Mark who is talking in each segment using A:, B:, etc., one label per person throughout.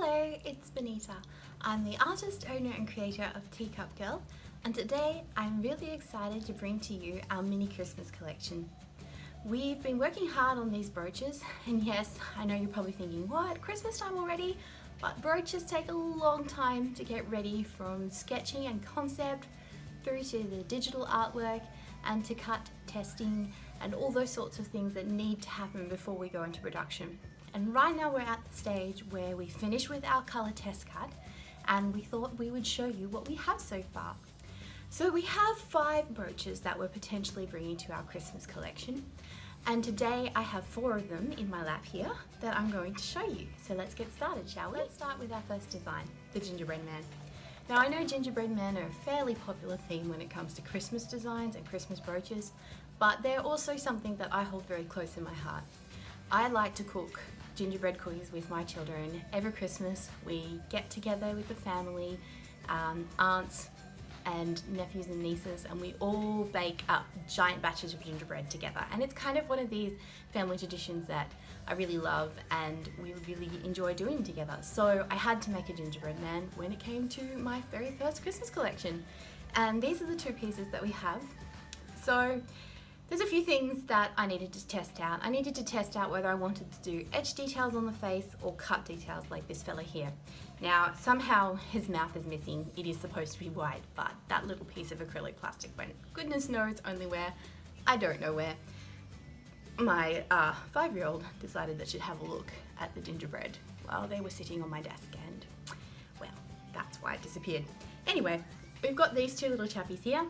A: Hello, it's Bonita. I'm the artist, owner and creator of Teacup Girl, and today I'm really excited to bring to you our mini Christmas collection. We've been working hard on these brooches, and yes, I know you're probably thinking, what, Christmas time already? But brooches take a long time to get ready, from sketching and concept through to the digital artwork and to cut, testing and all those sorts of things that need to happen before we go into production. And right now we're at the stage where we finished with our colour test cut, and we thought we would show you what we have so far. So we have 5 brooches that we're potentially bringing to our Christmas collection, and today I have 4 of them in my lap here that I'm going to show you. So let's get started, shall we? Let's start with our first design, the gingerbread man. Now I know gingerbread men are a fairly popular theme when it comes to Christmas designs and Christmas brooches, but they're also something that I hold very close in my heart. I like to cook gingerbread cookies with my children. Every Christmas we get together with the family, aunts and nephews and nieces, and we all bake up giant batches of gingerbread together. And it's kind of one of these family traditions that I really love and we really enjoy doing together. So I had to make a gingerbread man when it came to my very first Christmas collection. And these are the 2 pieces that we have. So there's a few things that I needed to test out. I needed to test out whether I wanted to do etched details on the face or cut details like this fella here. Now, somehow his mouth is missing. It is supposed to be white, but that little piece of acrylic plastic went goodness knows only where. I don't know where. My 5-year-old decided that she'd have a look at the gingerbread while they were sitting on my desk, and well, that's why it disappeared. Anyway, we've got these 2 little chappies here.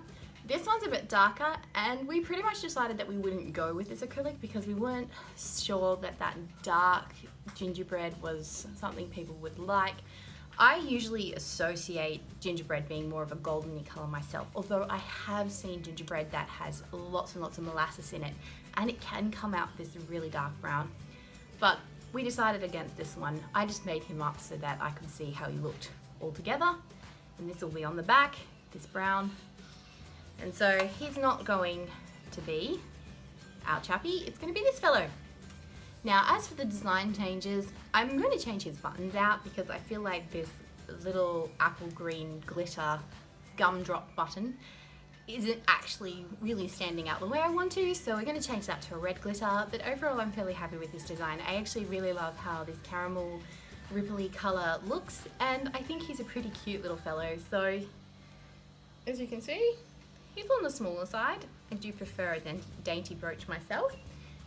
A: This one's a bit darker, and we pretty much decided that we wouldn't go with this acrylic because we weren't sure that that dark gingerbread was something people would like. I usually associate gingerbread being more of a goldeny colour myself, although I have seen gingerbread that has lots and lots of molasses in it, and it can come out this really dark brown. But we decided against this one. I just made him up so that I could see how he looked all together, and this will be on the back, this brown. And so he's not going to be our chappy, it's going to be this fellow. Now as for the design changes, I'm going to change his buttons out because I feel like this little apple green glitter gumdrop button isn't actually really standing out the way I want to, so we're going to change that to a red glitter. But overall I'm fairly happy with this design. I actually really love how this caramel ripply colour looks, and I think he's a pretty cute little fellow. So as you can see, he's on the smaller side. I do prefer a dainty brooch myself,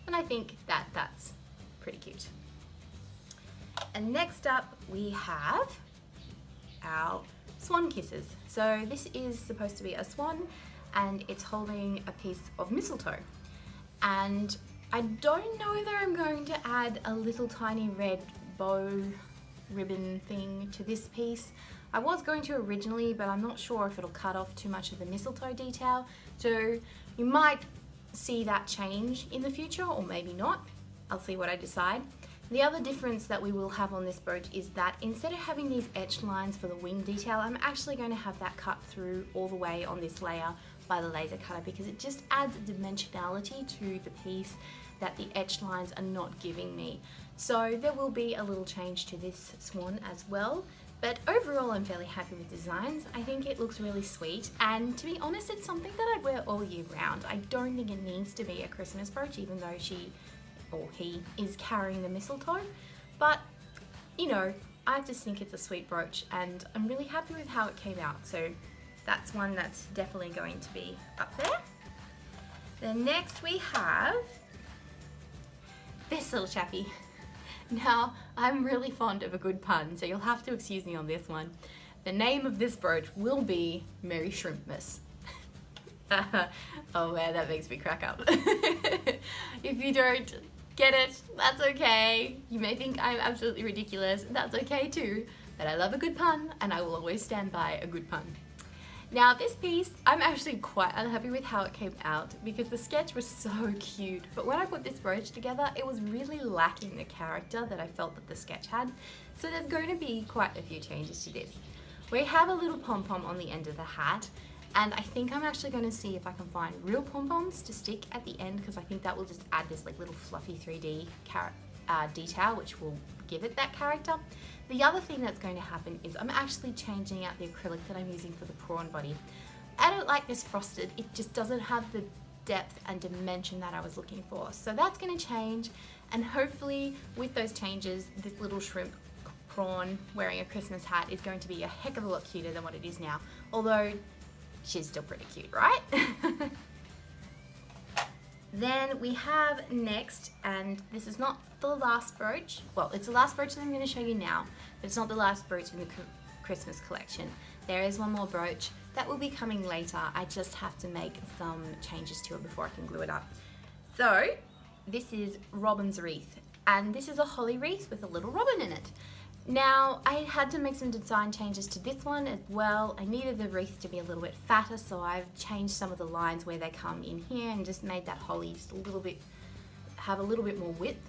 A: and I think that that's pretty cute. And next up we have our swan kisses. So this is supposed to be a swan, and it's holding a piece of mistletoe. And I don't know whether I'm going to add a little tiny red bow ribbon thing to this piece. I was going to originally, but I'm not sure if it'll cut off too much of the mistletoe detail. So you might see that change in the future, or maybe not. I'll see what I decide. The other difference that we will have on this brooch is that instead of having these etched lines for the wing detail, I'm actually going to have that cut through all the way on this layer by the laser cutter, because it just adds dimensionality to the piece that the etched lines are not giving me. So there will be a little change to this swan as well. But overall I'm fairly happy with designs. I think it looks really sweet, and to be honest, it's something that I'd wear all year round. I don't think it needs to be a Christmas brooch, even though she or he is carrying the mistletoe. But you know, I just think it's a sweet brooch and I'm really happy with how it came out. So that's one that's definitely going to be up there. Then next we have this little chappy. Now, I'm really fond of a good pun, so you'll have to excuse me on this one. The name of this brooch will be Merry Shrimpmas. Oh man, that makes me crack up. If you don't get it, that's okay. You may think I'm absolutely ridiculous, that's okay too. But I love a good pun, and I will always stand by a good pun. Now this piece, I'm actually quite unhappy with how it came out because the sketch was so cute, but when I put this brooch together, it was really lacking the character that I felt that the sketch had. So there's going to be quite a few changes to this. We have a little pom-pom on the end of the hat, and I think I'm actually going to see if I can find real pom-poms to stick at the end, because I think that will just add this like little fluffy 3D detail, which will give it that character. The other thing that's going to happen is I'm actually changing out the acrylic that I'm using for the prawn body. I don't like this frosted, it just doesn't have the depth and dimension that I was looking for. So that's going to change, and hopefully with those changes, this little shrimp prawn wearing a Christmas hat is going to be a heck of a lot cuter than what it is now. Although, she's still pretty cute, right? Then we have next, and this is not the last brooch. Well, it's the last brooch that I'm going to show you now, but it's not the last brooch in the Christmas collection. There is one more brooch that will be coming later. I just have to make some changes to it before I can glue it up. So, this is Robin's wreath, and this is a holly wreath with a little robin in it. Now, I had to make some design changes to this one as well. I needed the wreath to be a little bit fatter, so I've changed some of the lines where they come in here and just made that holly just have a little bit more width.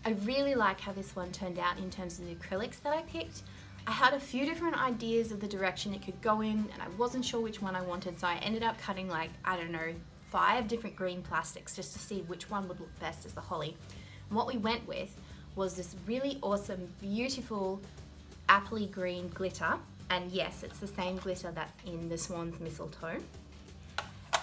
A: I really like how this one turned out in terms of the acrylics that I picked. I had a few different ideas of the direction it could go in, and I wasn't sure which one I wanted, so I ended up cutting like, I don't know, 5 different green plastics just to see which one would look best as the holly. And what we went with was this really awesome, beautiful appley green glitter, and yes, it's the same glitter that's in the swan's mistletoe.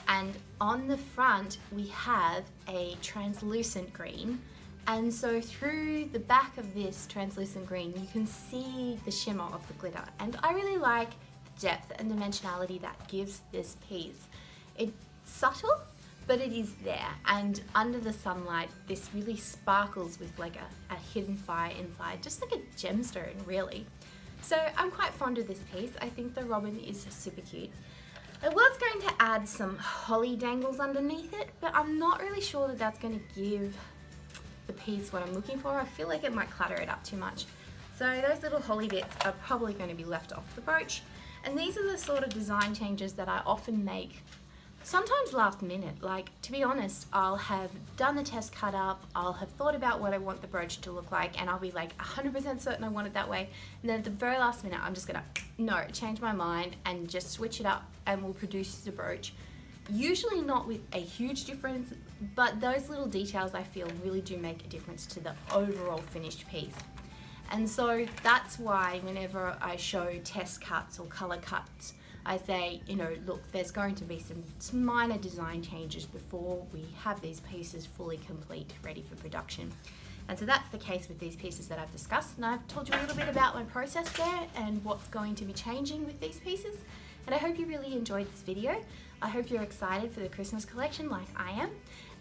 A: And on the front we have a translucent green, and so through the back of this translucent green you can see the shimmer of the glitter, and I really like the depth and dimensionality that gives this piece. It's subtle, but it is there, and under the sunlight this really sparkles with like a hidden fire inside, just like a gemstone really. So I'm quite fond of this piece. I think the robin is super cute. I was going to add some holly dangles underneath it, but I'm not really sure that that's going to give the piece what I'm looking for. I feel like it might clutter it up too much. So those little holly bits are probably going to be left off the brooch, and these are the sort of design changes that I often make sometimes last minute. Like, to be honest, I'll have done the test cut up, I'll have thought about what I want the brooch to look like, and I'll be like 100% certain I want it that way, and then at the very last minute I'm just gonna, change my mind and just switch it up, and we'll produce the brooch. Usually not with a huge difference, but those little details I feel really do make a difference to the overall finished piece. And so that's why whenever I show test cuts or color cuts, I say, look, there's going to be some minor design changes before we have these pieces fully complete, ready for production. And so that's the case with these pieces that I've discussed. And I've told you a little bit about my process there and what's going to be changing with these pieces. And I hope you really enjoyed this video. I hope you're excited for the Christmas collection like I am.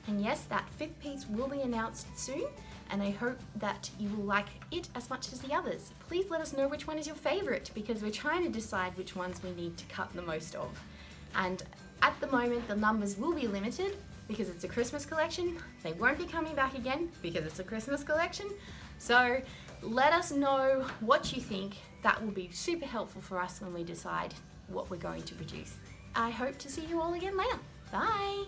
A: And yes, that 5th piece will be announced soon, and I hope that you will like it as much as the others. Please let us know which one is your favourite, because we're trying to decide which ones we need to cut the most of. And at the moment the numbers will be limited because it's a Christmas collection. They won't be coming back again because it's a Christmas collection. So let us know what you think. That will be super helpful for us when we decide what we're going to produce. I hope to see you all again later. Bye!